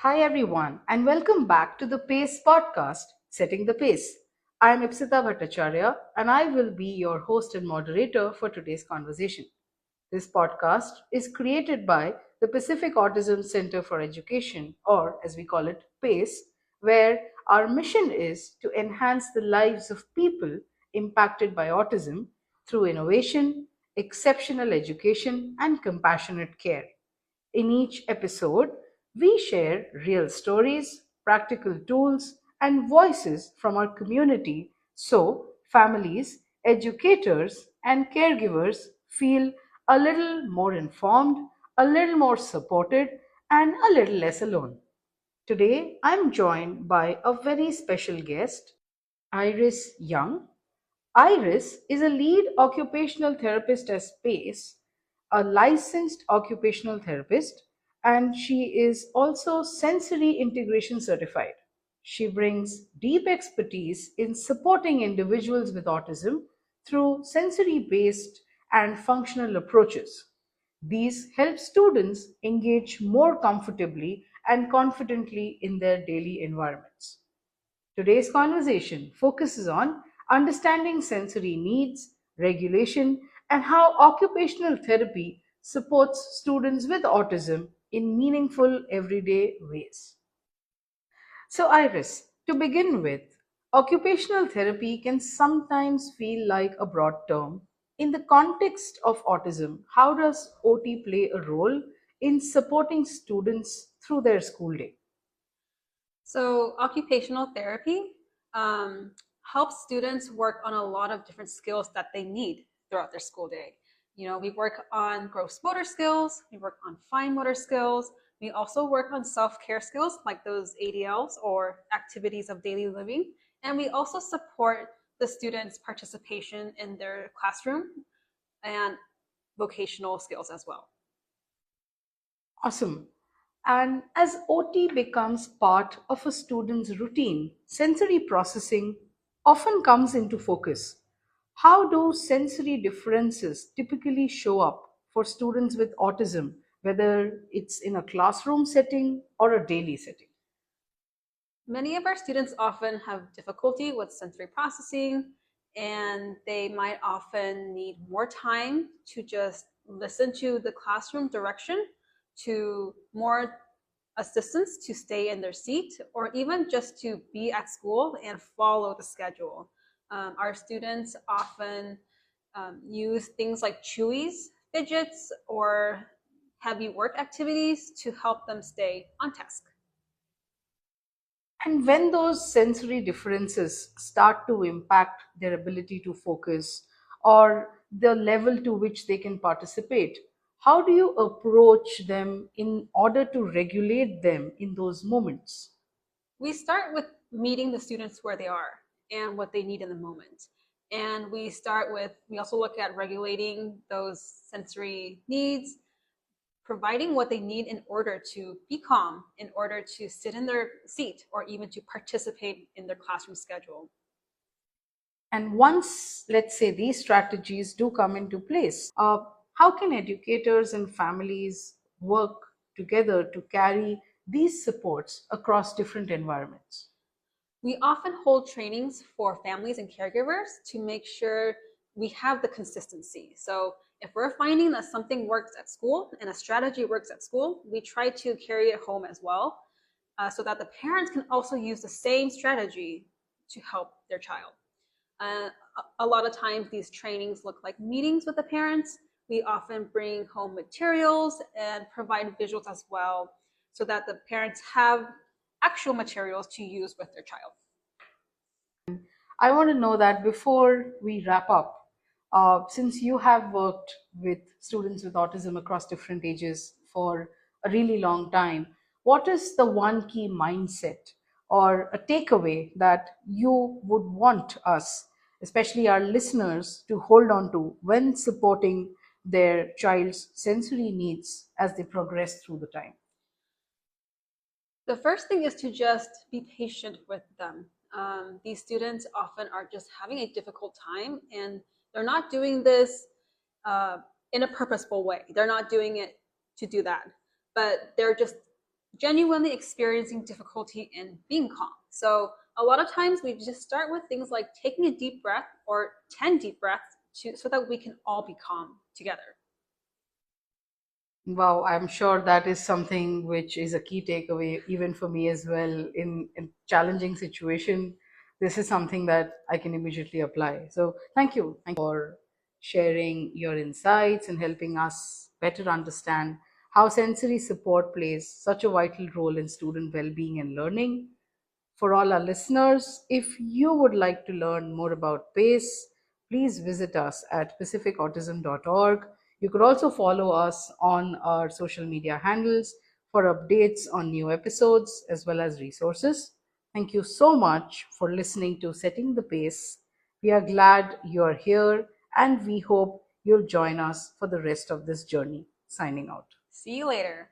Hi everyone, and welcome back to the PACE podcast, Setting the Pace. I am 𝗘𝗱𝗂𝗃𝗃, and I will be your host and moderator for today's conversation. This podcast is created by the Pacific Autism Center for Education, or as we call it, PACE, where our mission is to enhance the lives of people impacted by autism through innovation, exceptional education, and compassionate care. In each episode, we share real stories, practical tools, and voices from our community so families, educators, and caregivers feel a little more informed, a little more supported, and a little less alone. Today, I'm joined by a very special guest, Iris Young. Iris is a lead occupational therapist at PACE, a licensed occupational therapist, and she is also sensory integration certified. She brings deep expertise in supporting individuals with autism through sensory based and functional approaches. These help students engage more comfortably and confidently in their daily environments. Today's conversation focuses on understanding sensory needs, regulation, and how occupational therapy supports students with autism in meaningful everyday ways. So, Iris, to begin with, occupational therapy can sometimes feel like a broad term. In the context of autism, how does OT play a role in supporting students through their school day? So occupational therapy helps students work on a lot of different skills that they need throughout their school day. We work on gross motor skills, we work on fine motor skills, we also work on self-care skills like those ADLs or activities of daily living, and we also support the students' participation in their classroom and vocational skills as well. Awesome. And as OT becomes part of a student's routine, sensory processing often comes into focus. How do sensory differences typically show up for students with autism, whether it's in a classroom setting or a daily setting? Many of our students often have difficulty with sensory processing, and they might often need more time to just listen to the classroom direction, to more assistance to stay in their seat, or even just to be at school and follow the schedule. Our students often use things like chewies, fidgets, or heavy work activities to help them stay on task. And when those sensory differences start to impact their ability to focus or the level to which they can participate, how do you approach them in order to regulate them in those moments? We start with meeting the students where they are and what they need in the moment. And we also look at regulating those sensory needs, providing what they need in order to be calm, in order to sit in their seat, or even to participate in their classroom schedule. And once, let's say, these strategies do come into place, how can educators and families work together to carry these supports across different environments? We often hold trainings for families and caregivers to make sure we have the consistency. So if we're finding that something works at school and a strategy works at school, we try to carry it home as well, so that the parents can also use the same strategy to help their child. Uh, a lot of times these trainings look like meetings with the parents. We often bring home materials and provide visuals as well, so that the parents have actual materials to use with their child. I want to know that before we wrap up, since you have worked with students with autism across different ages for a really long time, what is the one key mindset or a takeaway that you would want us, especially our listeners, to hold on to when supporting their child's sensory needs as they progress through the time? The first thing is to just be patient with them. These students often are just having a difficult time, and they're not doing this in a purposeful way. They're not doing it to do that, but they're just genuinely experiencing difficulty in being calm. So a lot of times we just start with things like taking a deep breath or 10 deep breaths so that we can all be calm together. Wow, I'm sure that is something which is a key takeaway even for me as well in challenging situation. This is something that I can immediately apply. So thank you for sharing your insights and helping us better understand how sensory support plays such a vital role in student well-being and learning. For all our listeners, if you would like to learn more about PACE, please visit us at pacificautism.org. You could also follow us on our social media handles for updates on new episodes as well as resources. Thank you so much for listening to Setting the Pace. We are glad you're here and we hope you'll join us for the rest of this journey. Signing out. See you later.